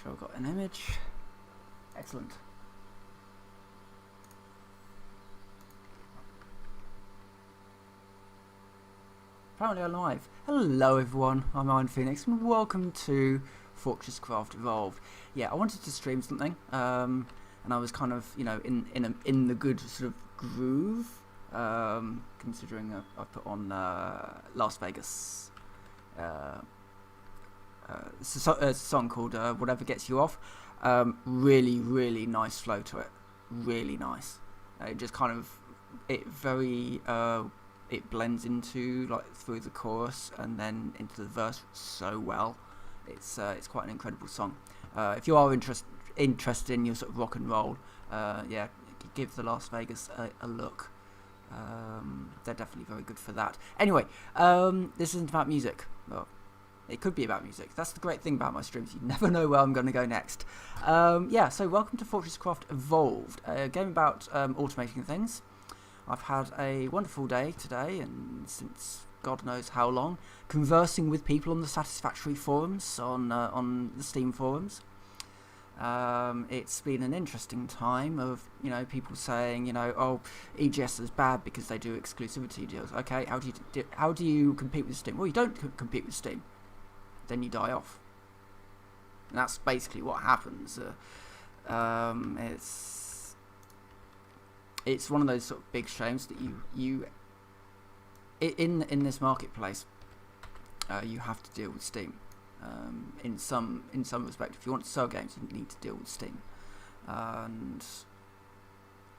sure I've got an image. Excellent. Apparently I'm live. Hello everyone, I'm Iron Phoenix and welcome to Fortresscraft Evolved. Yeah, I wanted to stream something, and I was kind of, in the good sort of groove, considering I put on Las Vegas. It's a song called Whatever Gets You Off. Really, really nice flow to it. Really nice. It just kind of, it blends into through the chorus and then into the verse so well. It's quite an incredible song. If you are interested in your sort of rock and roll, yeah, give the Las Vegas a look. They're definitely very good for that. Anyway, this isn't about music. Well, it could be about music. That's the great thing about my streams. You never know where I'm going to go next. Yeah, so welcome to Fortresscraft Evolved, a game about automating things. I've had a wonderful day today, and since God knows how long, conversing with people on the Satisfactory forums, on the Steam forums. It's been an interesting time of, people saying, oh, EGS is bad because they do exclusivity deals. Okay, how do you compete with Steam? Well, you don't compete with Steam. Then you die off. And that's basically what happens. It's one of those sort of big shames that you in this marketplace, you have to deal with Steam. In some respect, if you want to sell games, you need to deal with Steam. And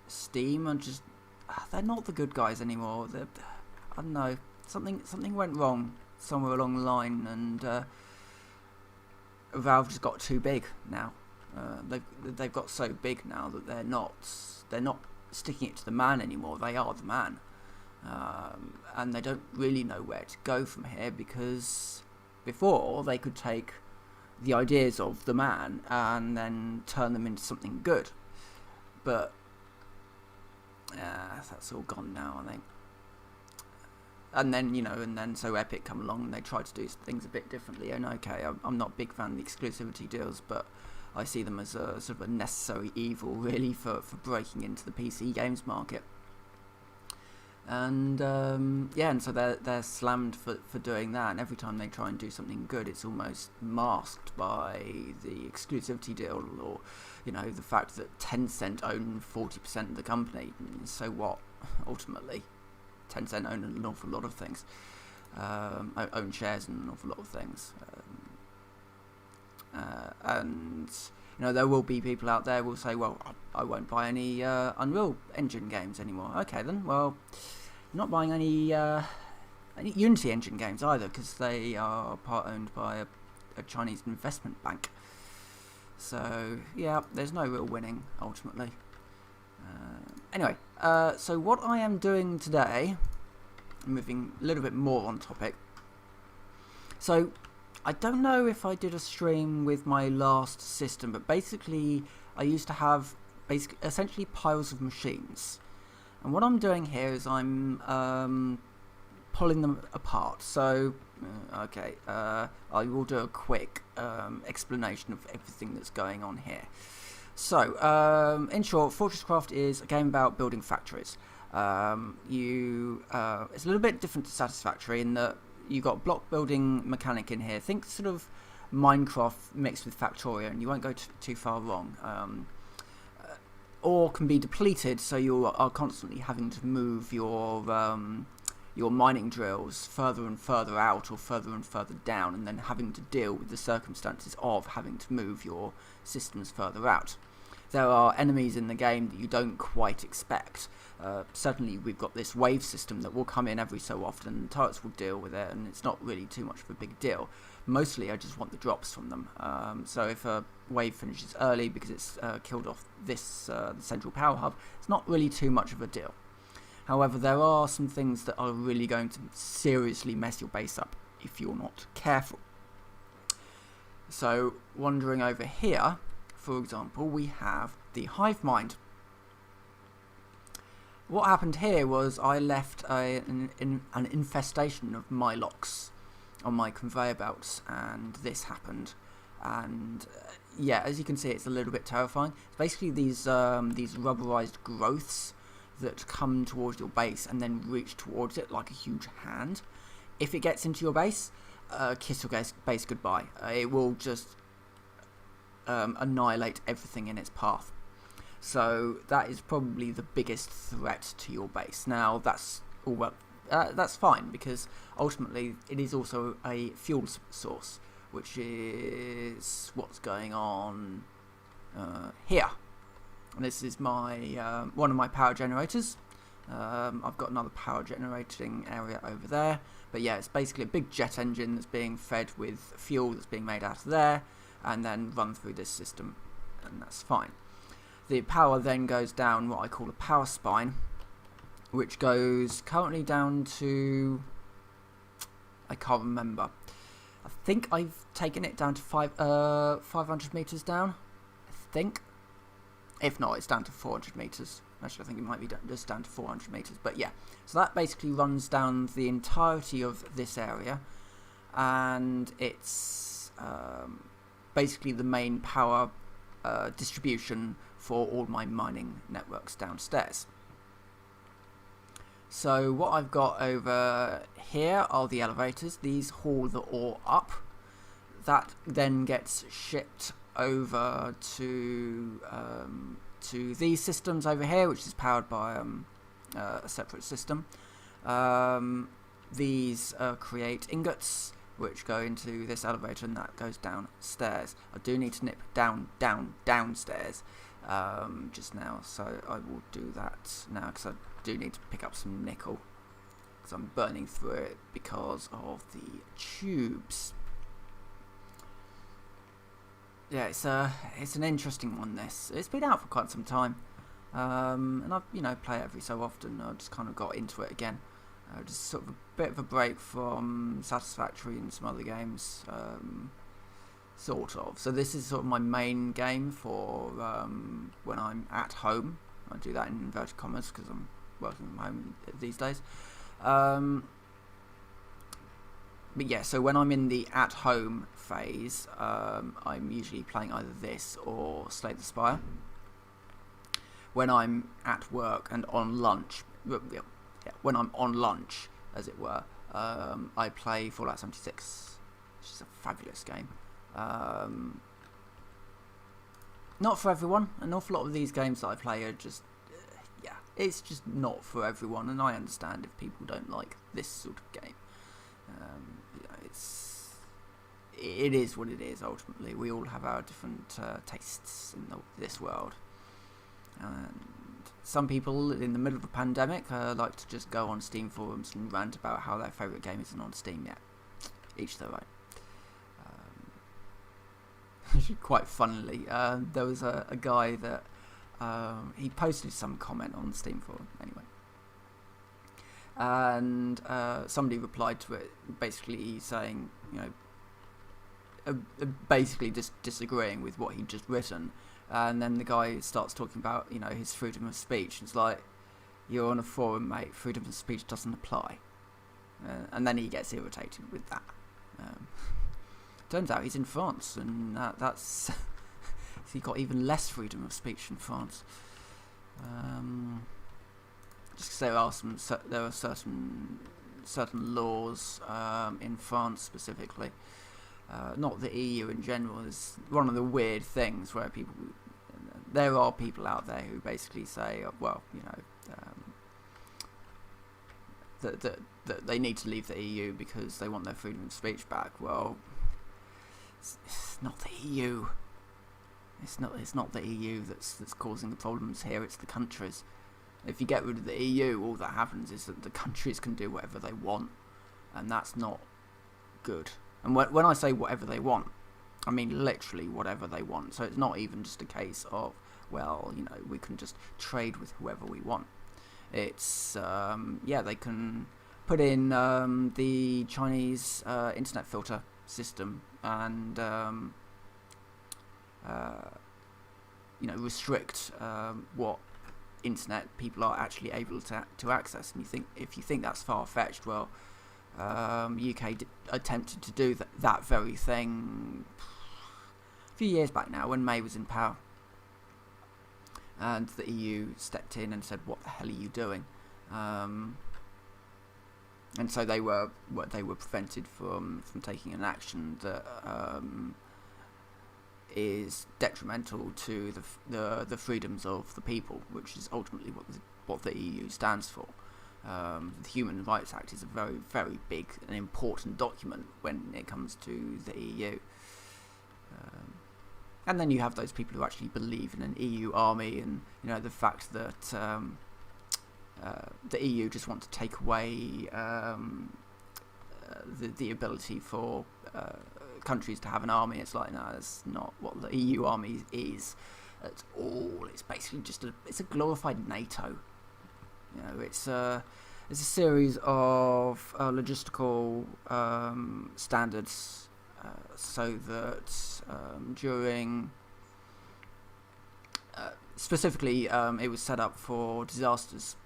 Steam are just, they're not the good guys anymore. I don't know, something went wrong somewhere along the line, and Valve just got too big now. They've got so big now that they're not sticking it to the man anymore. They are the man, and they don't really know where to go from here, because before they could take the ideas of the man and then turn them into something good, but that's all gone now, I think. And then so Epic come along and they try to do things a bit differently. And okay, I'm not a big fan of the exclusivity deals, but I see them as a sort of a necessary evil, really, for breaking into the PC games market. And and so they're slammed for doing that. And every time they try and do something good, it's almost masked by the exclusivity deal, or the fact that Tencent own 40% of the company. So what? Ultimately, Tencent own an awful lot of things. Own shares in an awful lot of things. And there will be people out there who will say, well, I won't buy any Unreal Engine games anymore. Okay then, well, you're not buying any Unity Engine games either, because they are part owned by a Chinese investment bank. So yeah, there's no real winning ultimately. Anyway, so what I am doing today, moving a little bit more on topic. So I don't know if I did a stream with my last system, but basically I used to have essentially piles of machines. And what I'm doing here is I'm pulling them apart. So, okay, I will do a quick explanation of everything that's going on here. So, in short, Fortresscraft is a game about building factories. It's a little bit different to Satisfactory in that you got block building mechanic in here. Think sort of Minecraft mixed with Factorio, and you won't go too far wrong. Or can be depleted, so you are constantly having to move your mining drills further and further out or further and further down, and then having to deal with the circumstances of having to move your systems further out. There are enemies in the game that you don't quite expect. Certainly we've got this wave system that will come in every so often, and turrets will deal with it, and it's not really too much of a big deal. Mostly I just want the drops from them. So if a wave finishes early because it's killed off this the central power hub, it's not really too much of a deal. However, there are some things that are really going to seriously mess your base up if you're not careful. So wandering over here, for example, we have the hive mind. What happened here was I left an infestation of Mylox on my conveyor belts, and this happened. and yeah, as you can see, it's a little bit terrifying. It's basically these rubberized growths that come towards your base and then reach towards it like a huge hand. If it gets into your base, kiss your base goodbye. It will just annihilate everything in its path. So that is probably the biggest threat to your base. Now that's that's fine, because ultimately it is also a fuel source, which is what's going on here. And this is my one of my power generators. I've got another power generating area over there, but yeah, it's basically a big jet engine that's being fed with fuel that's being made out of there and then run through this system, and that's fine. The power then goes down what I call a power spine, which goes currently down to, I can't remember, I think I've taken it down to 500 meters down, I think. If not, it's down to 400 meters. Actually, I think it might be just down to 400 meters. But yeah, so that basically runs down the entirety of this area, and it's basically the main power distribution for all my mining networks downstairs. So what I've got over here are the elevators. These haul the ore up. That then gets shipped over to these systems over here, which is powered by a separate system. These create ingots, which go into this elevator, and that goes downstairs. I do need to nip downstairs just now, so I will do that now, because I do need to pick up some nickel, because I'm burning through it because of the tubes. Yeah, it's an interesting one. It's been out for quite some time, and I play it every so often. I just kind of got into it again. Just sort of a bit of a break from Satisfactory and some other games, sort of. So this is sort of my main game for when I'm at home. I do that in inverted commas because I'm working from home these days. But yeah, so when I'm in the at-home phase, I'm usually playing either this or Slay the Spire. When I'm at work and on lunch, when I'm on lunch, as it were, I play Fallout 76, which is a fabulous game. Not for everyone. An awful lot of these games that I play are just, it's just not for everyone, and I understand if people don't like this sort of game. It is what it is. Ultimately, we all have our different tastes in this world, and some people in the middle of a pandemic like to just go on Steam forums and rant about how their favourite game isn't on Steam yet. Each their own. Quite funnily, there was a guy that he posted some comment on the Steam forum anyway. And somebody replied to it, basically saying, basically just disagreeing with what he'd just written. And then the guy starts talking about, his freedom of speech. It's like, you're on a forum, mate. Freedom of speech doesn't apply. And then he gets irritated with that. Turns out he's in France, and that's he got even less freedom of speech in France. Just because there are certain laws in France specifically, not the EU in general. Is one of the weird things where there are people out there who basically say, that they need to leave the EU because they want their freedom of speech back. Well, it's not the EU. It's not the EU that's causing the problems here. It's the countries. If you get rid of the EU, all that happens is that the countries can do whatever they want, and that's not good. And when I say whatever they want, I mean literally whatever they want. So it's not even just a case of, we can just trade with whoever we want. It's, they can put in the Chinese internet filter system and, restrict what internet people are actually able to access. And if you think that's far-fetched, UK attempted to do that very thing few years back now, when May was in power, and the EU stepped in and said, "What the hell are you doing?" And so they were prevented from taking an action that is detrimental to the freedoms of the people, which is ultimately what the EU stands for. The Human Rights Act is a very, very big and important document when it comes to the EU. And then you have those people who actually believe in an EU army, and the fact that the EU just want to take away the ability for countries to have an army. It's like, no, that's not what the EU army is at all. It's basically just it's a glorified NATO. It's a series of logistical standards, so that during specifically it was set up for disasters,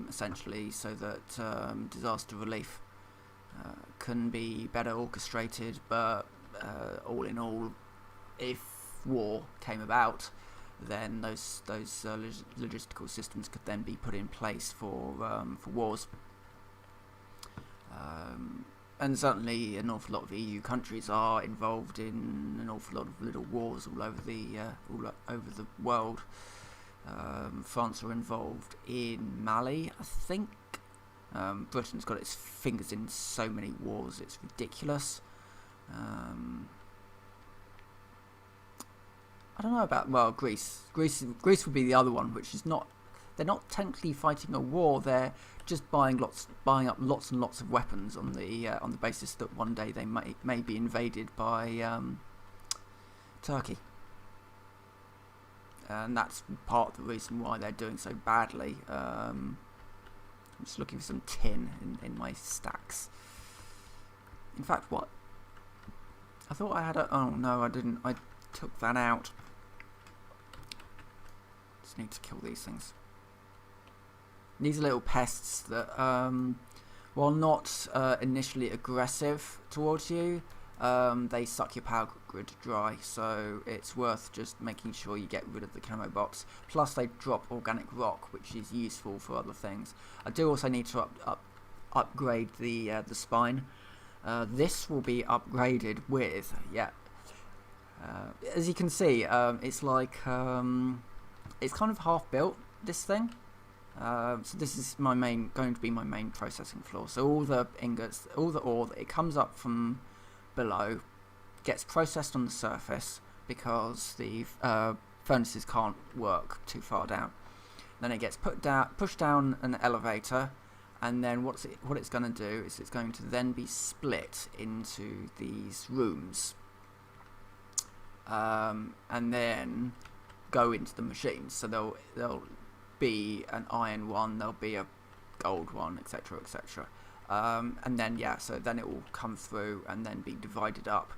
essentially, so that disaster relief can be better orchestrated. But all in all, if war came about, then those logistical systems could then be put in place for wars. And certainly an awful lot of EU countries are involved in an awful lot of little wars all over the world. France are involved in Mali, I think. Britain's got its fingers in so many wars, it's ridiculous. I don't know about Greece. Greece would be the other one, which is not. They're not technically fighting a war. They're just buying up lots and lots of weapons on the basis that one day they may be invaded by Turkey, and that's part of the reason why they're doing so badly. I'm just looking for some tin in my stacks. In fact, what? I thought I had a. Oh no, I didn't. I took that out. Just need to kill these things. These are little pests that, while not initially aggressive towards you, they suck your power grid dry, so it's worth just making sure you get rid of the camo box. Plus they drop organic rock, which is useful for other things. I do also need to upgrade the spine. This will be upgraded with, as you can see, it's like, it's kind of half built, this thing. So this is going to be my main processing floor. So all the ingots, all the ore that it comes up from below gets processed on the surface, because the furnaces can't work too far down. Then it gets pushed down an elevator, and then what it's going to do is it's going to then be split into these rooms, and then go into the machines. So they'll be an iron one, there'll be a gold one, etc., etc. And then so then it will come through and then be divided up.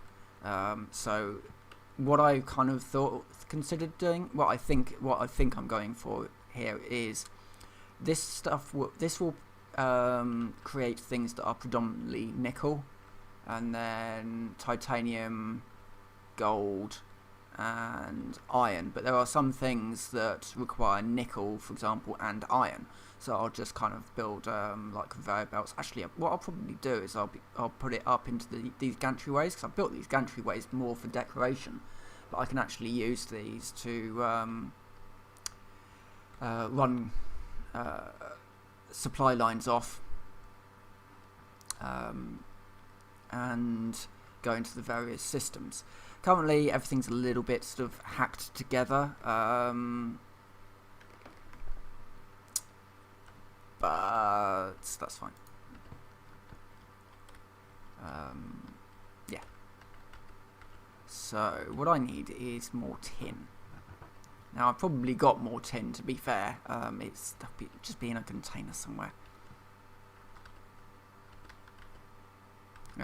So what I kind of considered doing, what I think I'm going for here is this stuff. This will create things that are predominantly nickel, and then titanium, gold, and iron. But there are some things that require nickel, for example, and iron. So I'll just kind of build like conveyor belts. Actually, what I'll probably do is I'll put it up into these gantryways, because I've built these gantryways more for decoration, but I can actually use these to run supply lines off, and go into the various systems. Currently, everything's a little bit sort of hacked together, but that's fine. So what I need is more tin. Now I've probably got more tin, to be fair. It's just be in a container somewhere.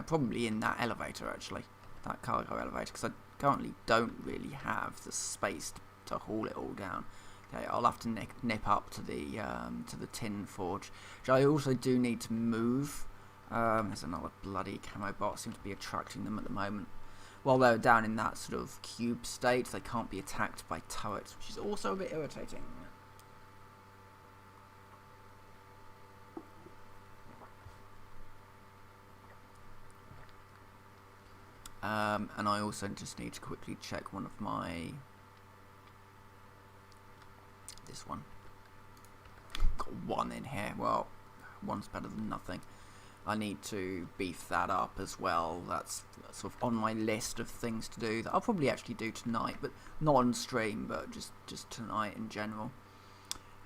Probably in that elevator, actually. That cargo elevator, because I currently don't really have the space to haul it all down. Okay, I'll have to nip up to the tin forge, which I also do need to move. There's another bloody camo bot, seems to be attracting them at the moment. while they're down in that sort of cube state, they can't be attacked by turrets, which is also a bit irritating. And I also just need to quickly check one of my... This one. Got one in here. Well, one's better than nothing. I need to beef that up as well. That's sort of on my list of things to do that I'll probably actually do tonight, but not on stream, but just tonight in general.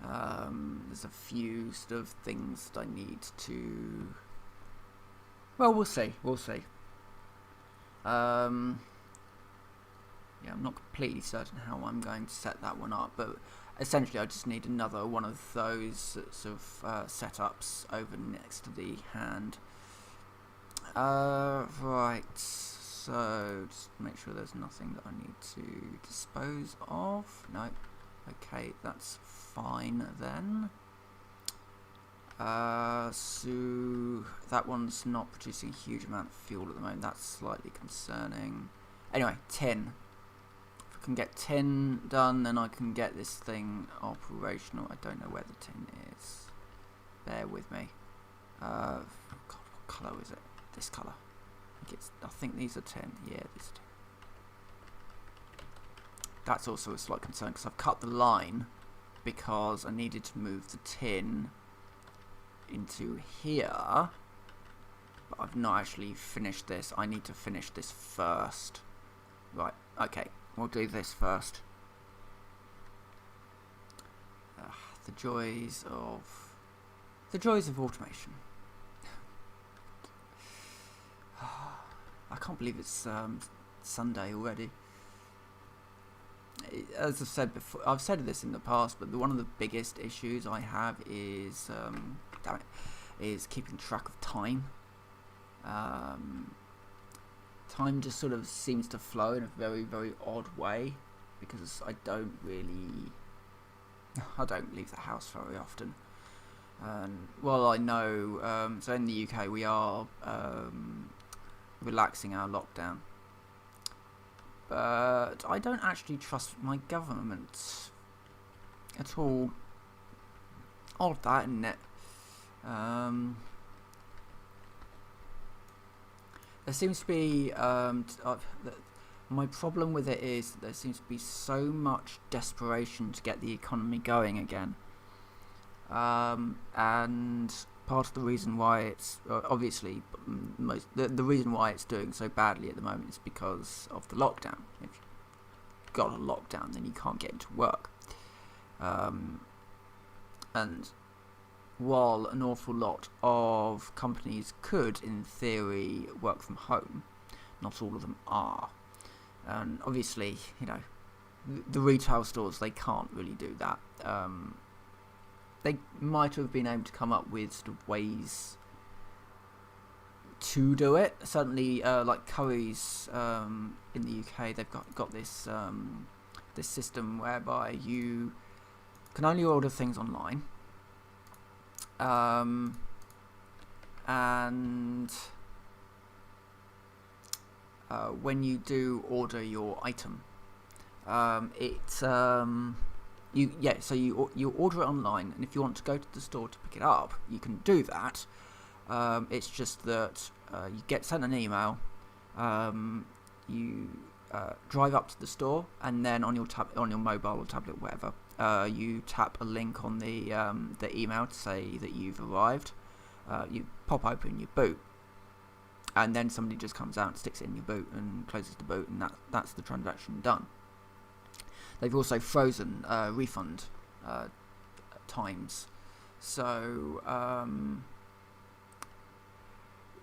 There's a few sort of things that I need to... Well, we'll see. We'll see. Yeah, I'm not completely certain how I'm going to set that one up, but essentially I just need another one of those sorts of setups over next to the hand. Right, so just make sure there's nothing that I need to dispose of. No, okay, that's fine then. So that one's not producing a huge amount of fuel at the moment. That's slightly concerning. Anyway, tin. If I can get tin done, then I can get this thing operational. I don't know where the tin is. Bear with me. God, what colour is it? This colour. I think these are tin. Yeah, these are tin. That's also a slight concern because I've cut the line because I needed to move the tin into here, but I've not actually finished this. I need to finish this first. Right, okay, we'll do this first. The joys of automation. I can't believe it's Sunday already. As I've said before, I've said this in the past, but one of the biggest issues I have is keeping track of time. Time just sort of seems to flow in a very, very odd way because I don't leave the house very often. And well, I know. So in the UK, we are relaxing our lockdown. But I don't actually trust my government at all. Odd that, isn't it? There seems to be... my problem with it is that there seems to be so much desperation to get the economy going again. And part of the reason why it's... obviously, the reason why it's doing so badly at the moment is because of the lockdown. If you've got a lockdown, then you can't get into work. And while an awful lot of companies could, in theory, work from home, not all of them are. And obviously, you know, the retail stores, they can't really do that. They might have been able to come up with sort of ways to do it. Certainly, like Currys in the UK, they've got this this system whereby you can only order things online, and when you do order your item, so you order it online, and if you want to go to the store to pick it up, you can do that. It's just that you get sent an email, you drive up to the store, and then on your mobile or tablet, whatever, you tap a link on the email to say that you've arrived. You pop open your boot, and then somebody just comes out and sticks it in your boot and closes the boot, and that's the transaction done. They've also frozen refund times, so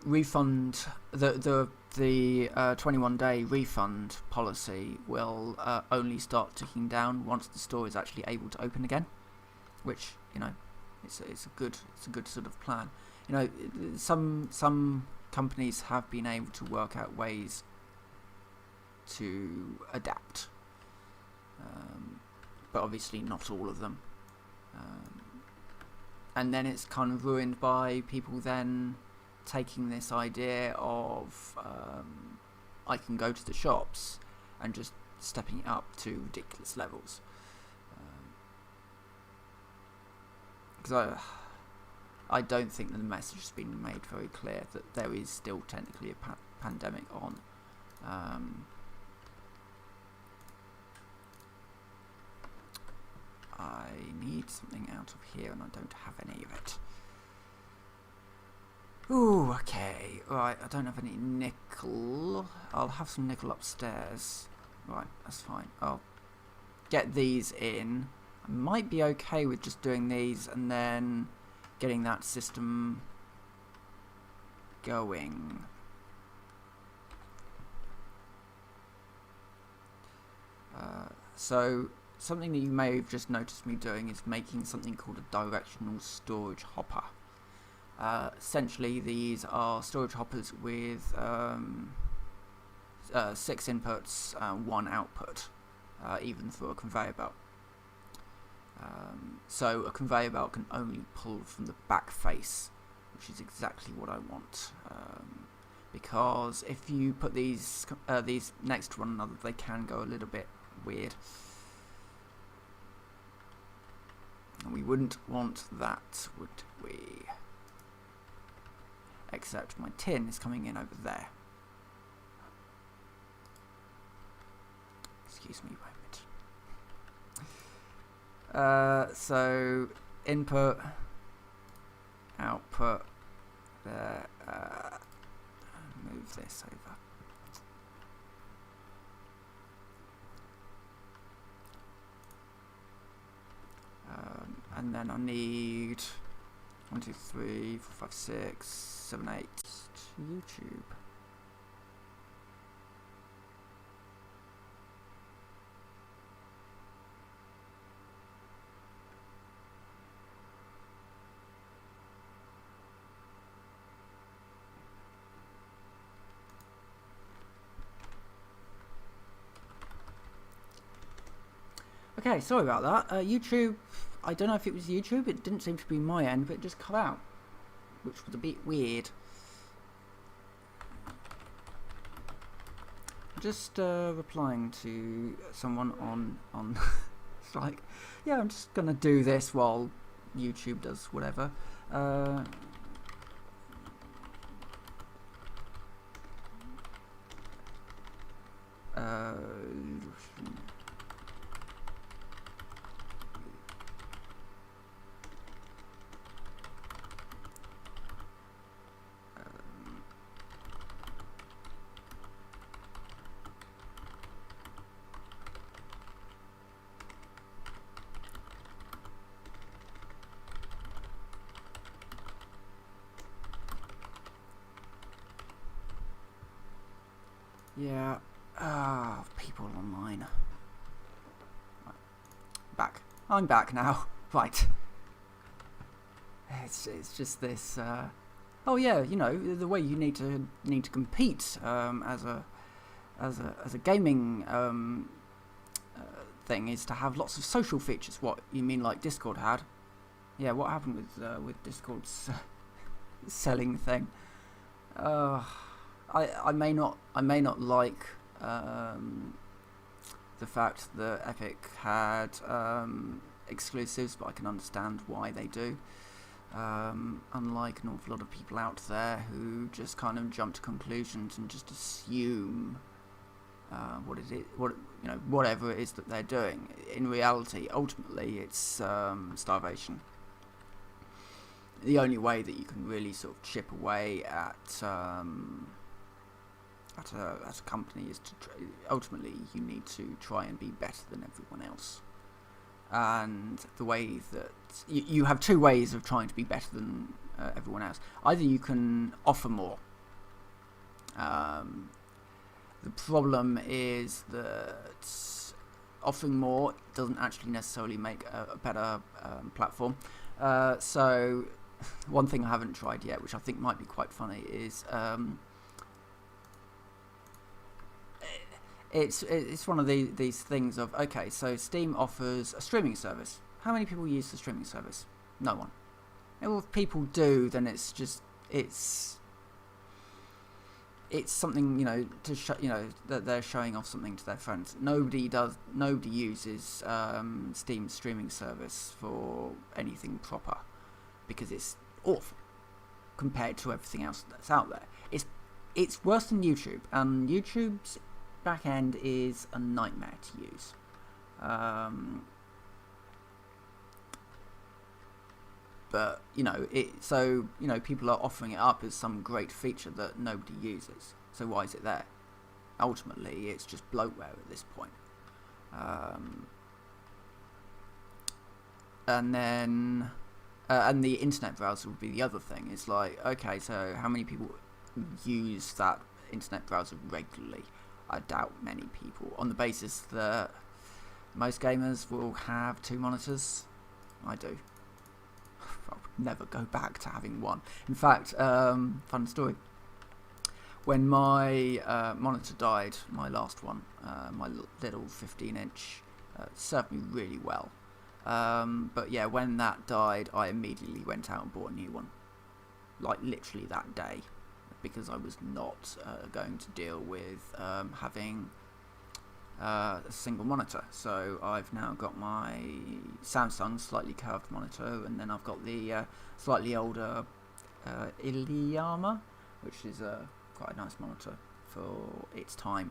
refund the 21-day refund policy will only start ticking down once the store is actually able to open again, which, you know, it's a good sort of plan. You know, some companies have been able to work out ways to adapt, but obviously not all of them. And then it's kind of ruined by people then taking this idea of I can go to the shops and just stepping it up to ridiculous levels. Because I don't think that the message has been made very clear that there is still technically a pandemic on. I need something out of here and I don't have any of it. Ooh, okay. Right, I don't have any nickel. I'll have some nickel upstairs. Right, that's fine. I'll get these in. I might be okay with just doing these and then getting that system going. So something that you may have just noticed me doing is making something called a directional storage hopper. Essentially, these are storage hoppers with 6 inputs, 1 output, even through a conveyor belt. So a conveyor belt can only pull from the back face, which is exactly what I want. Because if you put these next to one another, they can go a little bit weird. And we wouldn't want that, would we? Except my tin is coming in over there. Excuse me, a moment. So input, output, there. Move this over. And then I need 1, 2, 3, 4, 5, 6, 7, 8 to YouTube. Okay, sorry about that. YouTube, I don't know if it was YouTube, it didn't seem to be my end, but it just cut out, which was a bit weird. Just replying to someone on it's like, yeah, I'm just gonna do this while YouTube does whatever. Yeah, people online. Right. Back. I'm back now. Right. It's just this. Oh yeah, you know the way you need to compete as a gaming thing is to have lots of social features. What you mean, like Discord had? Yeah. What happened with Discord's selling thing? I may not like the fact that Epic had exclusives, but I can understand why they do. Unlike an awful lot of people out there who just kind of jump to conclusions and just assume whatever it is that they're doing. In reality, ultimately, it's starvation. The only way that you can really sort of chip away at a company is to ultimately you need to try and be better than everyone else. And the way that you have 2 ways of trying to be better than everyone else. Either you can offer more. The problem is that offering more doesn't actually necessarily make a better platform. So one thing I haven't tried yet, which I think might be quite funny, is it's one of these things of, okay, so Steam offers a streaming service. How many people use the streaming service? No one. And if people do, then it's it's something, to that they're showing off something to their friends. Nobody uses Steam streaming service for anything proper because it's awful compared to everything else that's out there. It's worse than YouTube, and YouTube's back end is a nightmare to use. But people are offering it up as some great feature that nobody uses. So why is it there? Ultimately, it's just bloatware at this point. And then, and the internet browser would be the other thing. It's like, okay, so how many people use that internet browser regularly? I doubt many people, on the basis that most gamers will have 2 monitors. I do. I would never go back to having one. In fact, fun story. When my monitor died, my last one, my little 15-inch, served me really well. But yeah, when that died, I immediately went out and bought a new one. Like literally that day. Because I was not going to deal with having a single monitor. So I've now got my Samsung slightly curved monitor, and then I've got the slightly older Iliama, which is quite a nice monitor for its time.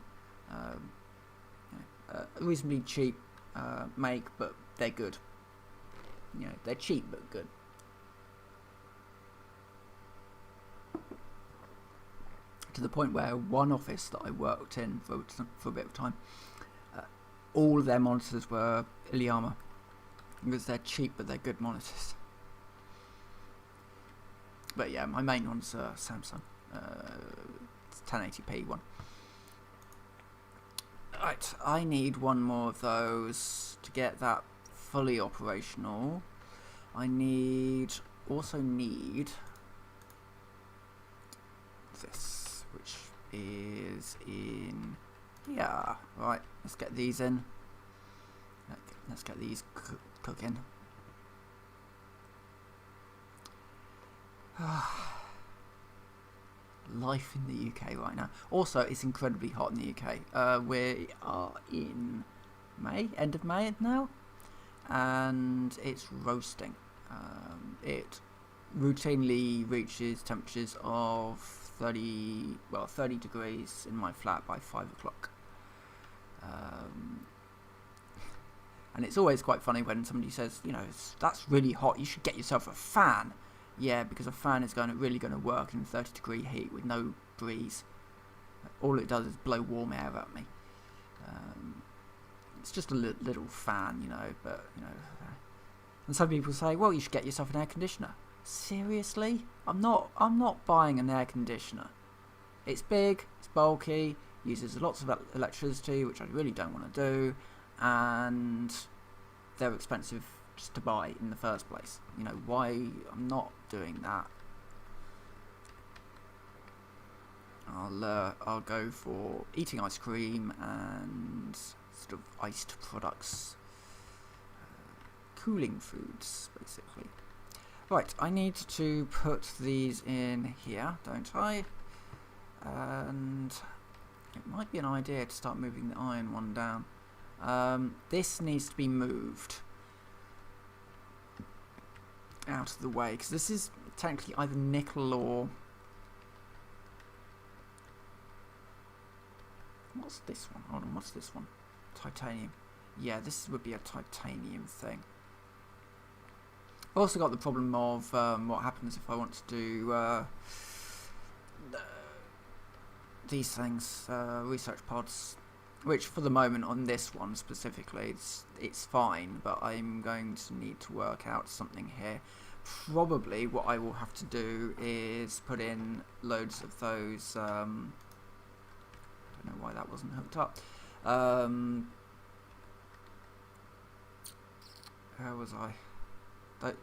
Reasonably cheap make, but they're good. They're cheap but good. To the point where one office that I worked in for a bit of time, all of their monitors were Iliama, because they're cheap but they're good monitors. But yeah, my main one's Samsung, it's 1080p one. Right, I need one more of those to get that fully operational. I also need this, which is in here. Right, let's get these in. Let's get these cooking. Life in the UK right now. Also, it's incredibly hot in the UK. We are in May, end of May now, and it's roasting. It routinely reaches temperatures of 30 degrees in my flat by 5 o'clock. And it's always quite funny when somebody says, that's really hot, you should get yourself a fan. Yeah, because a fan is really going to work in 30-degree heat with no breeze. All it does is blow warm air at me. It's just a little fan, but, And some people say, well, you should get yourself an air conditioner. Seriously? I'm not buying an air conditioner. It's big, it's bulky, uses lots of electricity, which I really don't want to do, and they're expensive just to buy in the first place. Why? I'm not doing that. I'll go for eating ice cream and sort of iced products, cooling foods, basically. Right, I need to put these in here, don't I? And it might be an idea to start moving the iron one down. This needs to be moved out of the way, because this is technically either nickel or... What's this one? Hold on, what's this one? Titanium. Yeah, this would be a titanium thing. I've also got the problem of what happens if I want to do these things, research pods, which for the moment on this one specifically, it's fine, but I'm going to need to work out something here. Probably what I will have to do is put in loads of those, I don't know why that wasn't hooked up, where was I?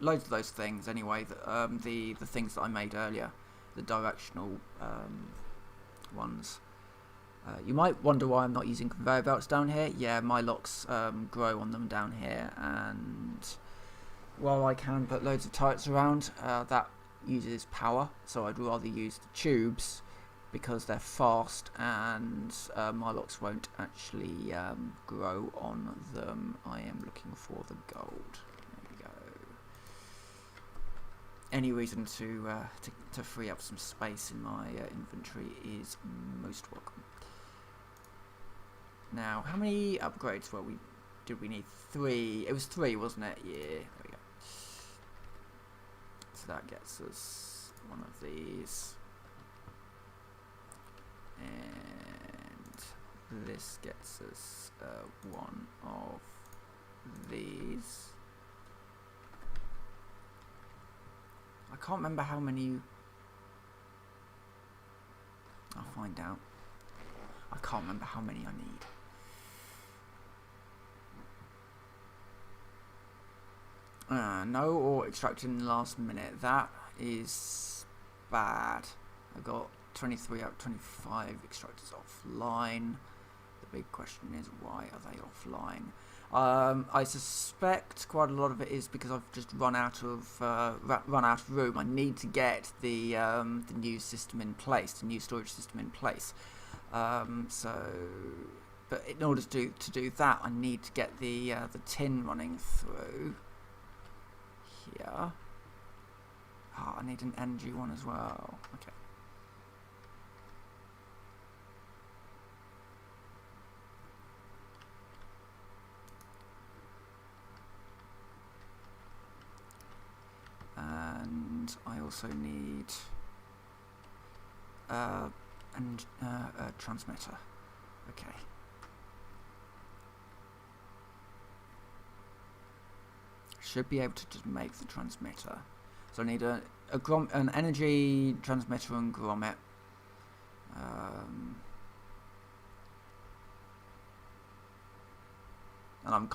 Loads of those things anyway, the things that I made earlier, the directional ones. You might wonder why I'm not using conveyor belts down here. Yeah, my locks grow on them down here, and while I can put loads of turrets around, that uses power, so I'd rather use the tubes, because they're fast and Mylocks won't actually grow on them. I am looking for the gold. There we go. Any reason to free up some space in my inventory is most welcome. Now, how many upgrades did we need? 3. It was 3, wasn't it? Yeah, there we go. So that gets us one of these. And this gets us one of these. I can't remember how many. I'll find out. I can't remember how many I need. No ore extracted in the last minute. That is bad. I got 23 out of 25 extractors offline. The big question is, why are they offline? I suspect quite a lot of it is because I've just run out of room. I need to get the new system in place, the new storage system in place. But in order to do that, I need to get the tin running through here. I need an energy one as well. Okay. And I also need a transmitter. Okay. Should be able to just make the transmitter. So I need an energy transmitter and grommet. And I'm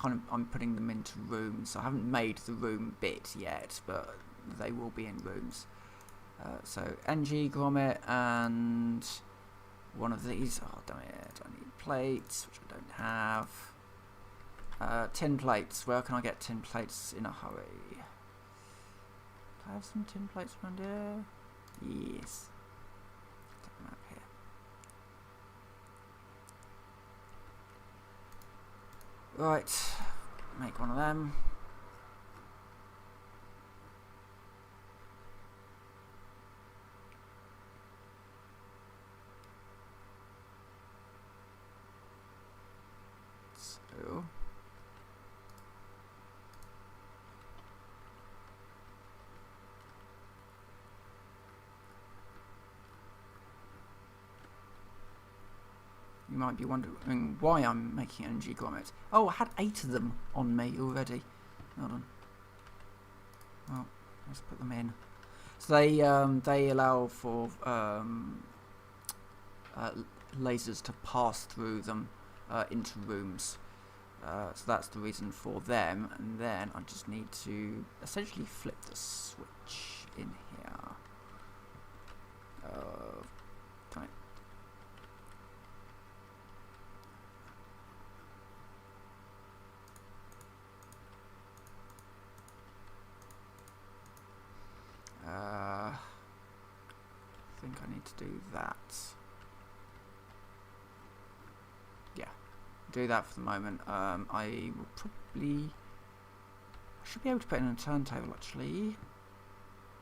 putting them into rooms. I haven't made the room bit yet, but they will be in rooms. So energy, grommet, and one of these. Oh damn it! I need plates, which I don't have. Tin plates. Where can I get tin plates in a hurry? Do I have some tin plates around here? Yes. Take them out here. Right. Make one of them. So. You might be wondering why I'm making energy grommets. Oh, I had 8 of them on me already. Hold on. Well, let's put them in. So they allow for lasers to pass through them into rooms. So that's the reason for them. And then I just need to essentially flip the switch in here. Can I? I think I need to do that. Yeah, do that for the moment. I will probably. I should be able to put in a turntable actually.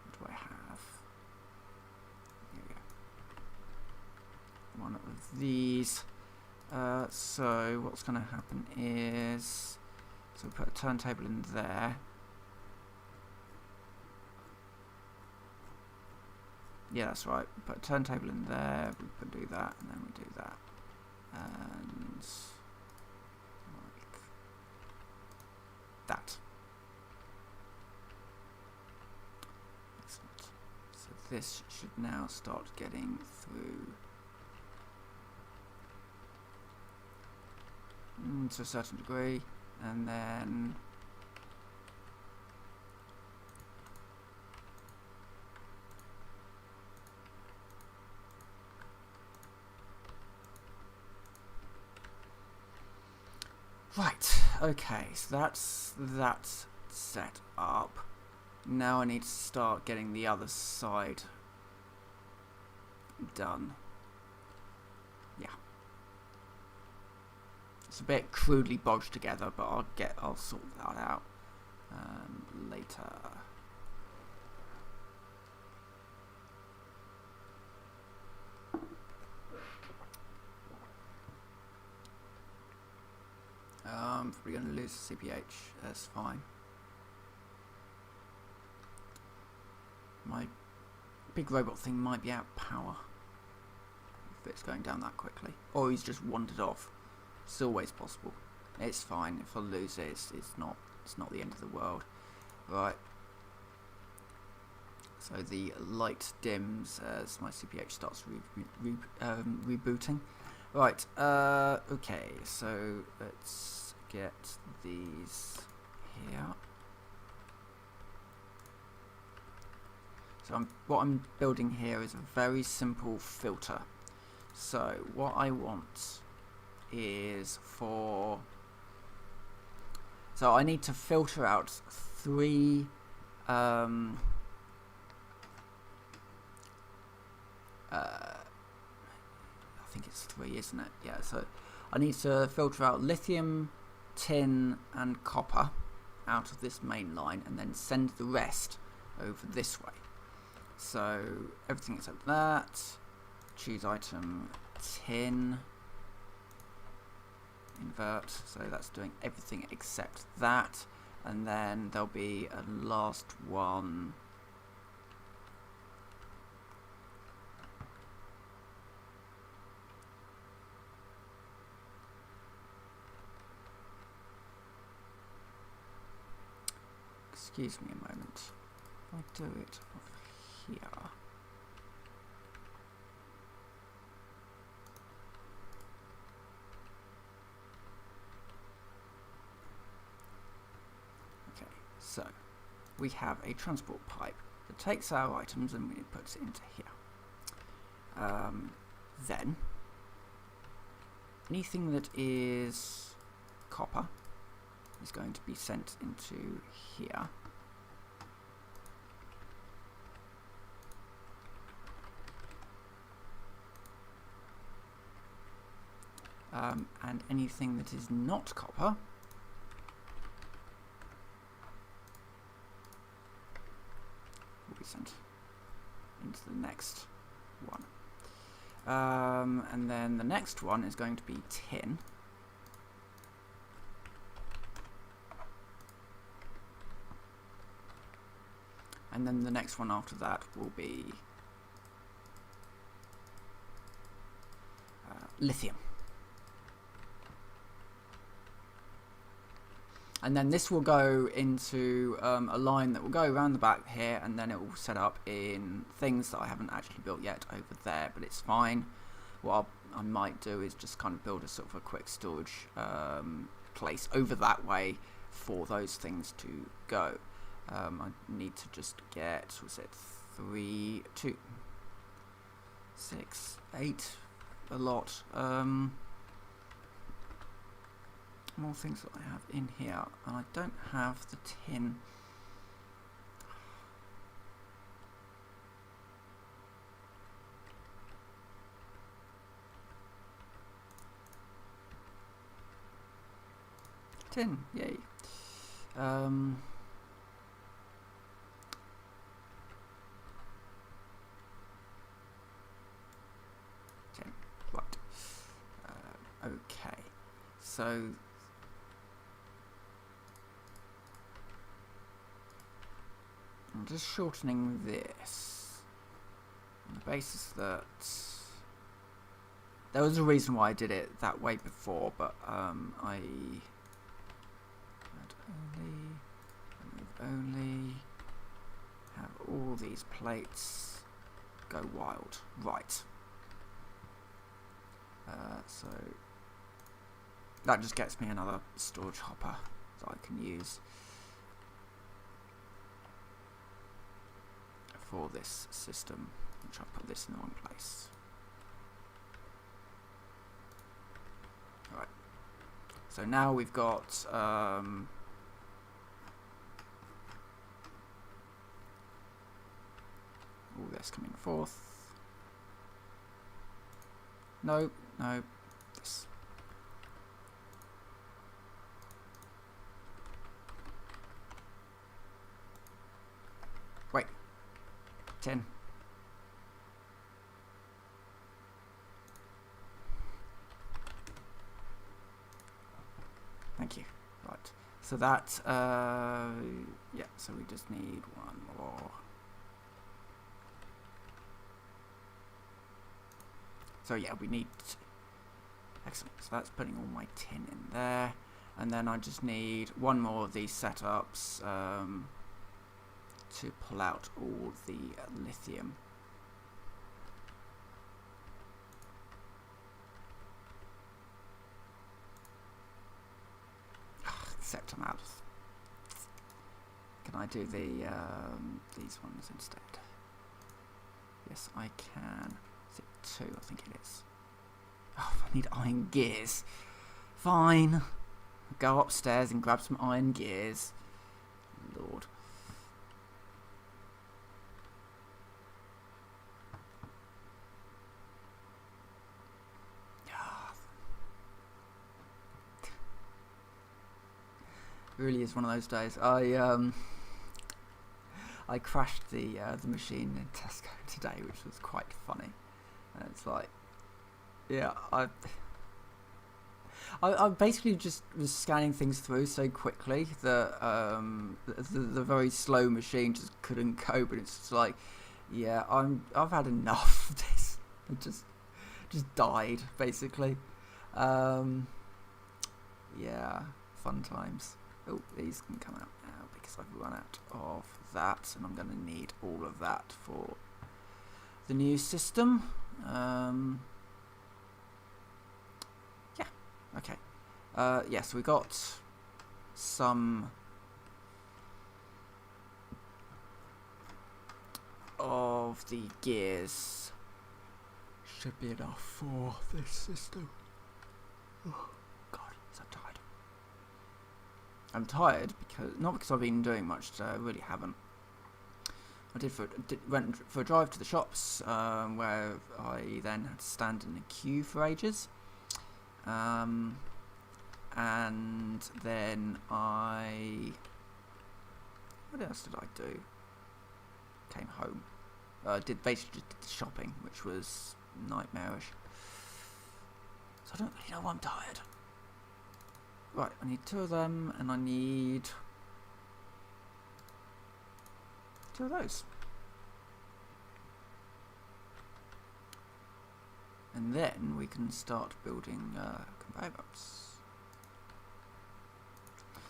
What do I have? Here we go. One of these. So what's going to happen is, so we put a turntable in there. Yeah, that's right. We put a turntable in there, we can do that, and then we do that. And like that. Excellent. So this should now start getting through to a certain degree, and then right, okay, so that's that set up. Now I need to start getting the other side done. It's a bit crudely bodged together, but I'll sort that out later. Probably going to lose the CPH. That's fine. My big robot thing might be out of power if it's going down that quickly, or he's just wandered off. It's always possible. It's fine. If I lose it, it's not the end of the world. Right. So the light dims as my CPH starts rebooting. Right. Okay. So let's get these here. So what I'm building here is a very simple filter. So what I want is so I need to filter out 3 I think it's 3, isn't it? Yeah, so I need to filter out lithium, tin and copper out of this main line and then send the rest over this way. So everything except that, choose item tin, invert, so that's doing everything except that, and then there'll be a last one. Excuse me a moment. If I do it off here. Okay, so we have a transport pipe that takes our items and it puts it into here. Then anything that is copper is going to be sent into here. And anything that is not copper will be sent into the next one. And then the next one is going to be tin. And then the next one after that will be lithium. And then this will go into a line that will go around the back here, and then it will set up in things that I haven't actually built yet over there, but it's fine. What I might do is just kind of build a sort of a quick storage place over that way for those things to go. I need to just get, was it 3, 2, 6, 8, a lot. More things that I have in here, and I don't have the tin. Tin, yay. Tin, right. Okay, so I'm just shortening this on the basis that there was a reason why I did it that way before, but I only have all these plates go wild. Right. So that just gets me another storage hopper that I can use for this system, which I'll put this in the wrong place. Alright, so now we've got all this coming forth. No, this. 10. Thank you. Right. So that, yeah, so we just need one more. So yeah, we need, excellent. So that's putting all my tin in there. And then I just need one more of these setups to pull out all the lithium. Except I'm out. Can I do the these ones instead? Yes, I can. Is it 2? I think it is. Oh, I need iron gears. Fine. Go upstairs and grab some iron gears. Lord. It really is one of those days. I crashed the machine in Tesco today, which was quite funny. And it's like, yeah, I basically just was scanning things through so quickly that the very slow machine just couldn't cope, and it's just like, yeah, I've had enough of this. I just died basically. Yeah, fun times. Oh, these can come out now because I've run out of that, and I'm going to need all of that for the new system. Yeah, okay. Yes, we got some of the gears. Should be enough for this system. Oh, God, so tired. I'm tired not because I've been doing much today. I really haven't. I went for a drive to the shops, where I then had to stand in a queue for ages, and then what else did I do? Came home. Basically did the shopping, which was nightmarish. So I don't really know why I'm tired. Right, I need 2 of them, and I need 2 of those. And then we can start building conveyor belts.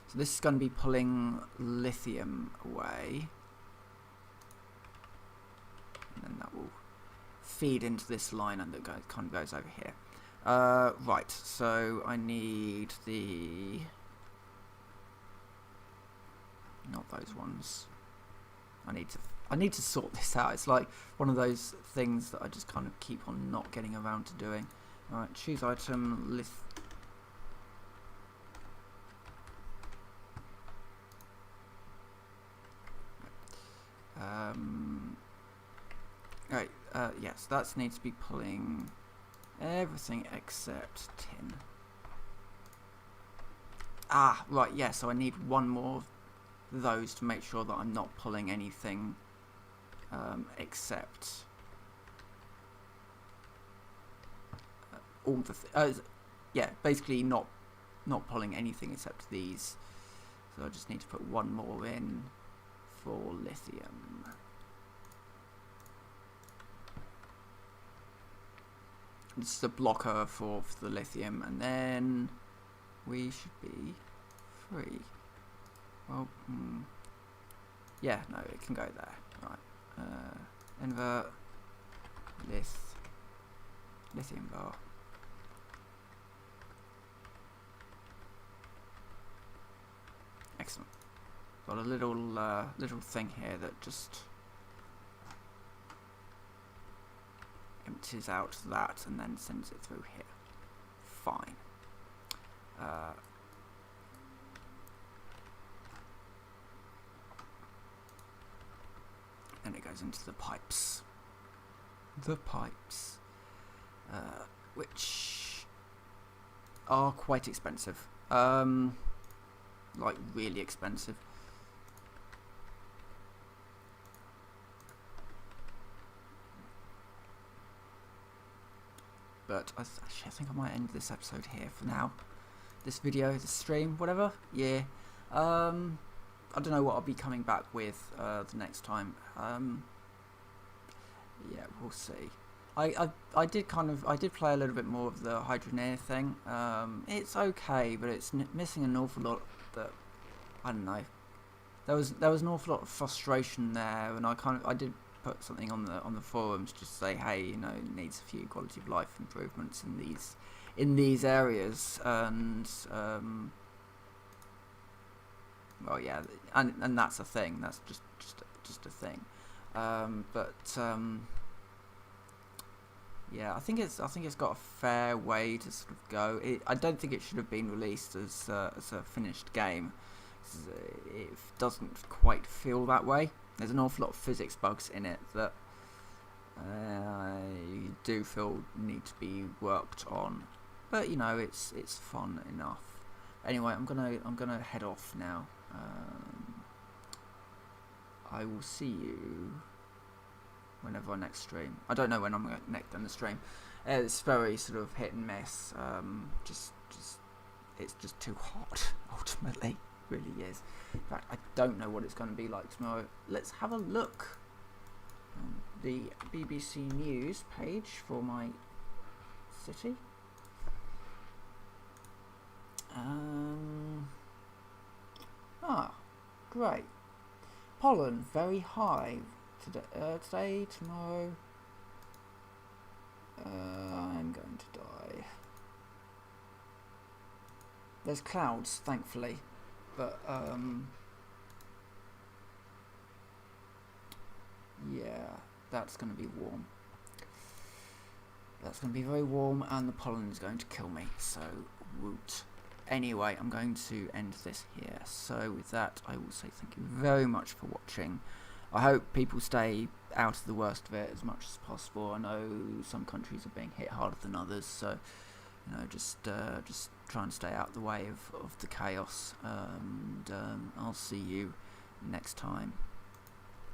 So this is going to be pulling lithium away. And then that will feed into this line, and it kind of goes over here. Right, so I need not those ones. I need to sort this out. It's like one of those things that I just kind of keep on not getting around to doing. Alright, choose item, right, yes, that needs to be pulling everything except tin. Ah, right, yeah, so I need one more of those to make sure that I'm not pulling anything except all the yeah, basically not pulling anything except these. So I just need to put one more in for lithium. This is a blocker for the lithium, and then we should be free. Well, yeah, no, it can go there. Right, invert lithium bar. Excellent. Got a little thing here that just empties out that and then sends it through here. Fine. Then it goes into the pipes. Which are quite expensive. Like really expensive. But actually, I think I might end this episode here for now. This video, this stream, whatever. Yeah. I don't know what I'll be coming back with the next time. Yeah, we'll see. I did play a little bit more of the Hydroneer thing. It's okay, but it's missing an awful lot. That I don't know. There was an awful lot of frustration there, and I did put something on the forums just to say, hey, you know, it needs a few quality of life improvements in these areas, and well, yeah, and that's a thing. That's just a thing. Yeah, I think it's got a fair way to sort of go. I don't think it should have been released as a finished game. It doesn't quite feel that way. There's an awful lot of physics bugs in it that I do feel need to be worked on. But you know, it's fun enough. Anyway, I'm gonna head off now. I will see you whenever I next stream. I don't know when I'm next on the stream. It's very sort of hit and miss. It's just too hot. Ultimately, it really is. In fact, I don't know what it's going to be like tomorrow. Let's have a look. The BBC News page for my city. Great. Pollen very high today, tomorrow. I'm going to die. There's clouds, thankfully, but yeah, that's going to be warm. That's going to be very warm, and the pollen is going to kill me, so woot. Anyway, I'm going to end this here. So with that, I will say thank you very much for watching. I hope people stay out of the worst of it as much as possible. I know some countries are being hit harder than others, so you know, just try and stay out of the way of the chaos. And I'll see you next time.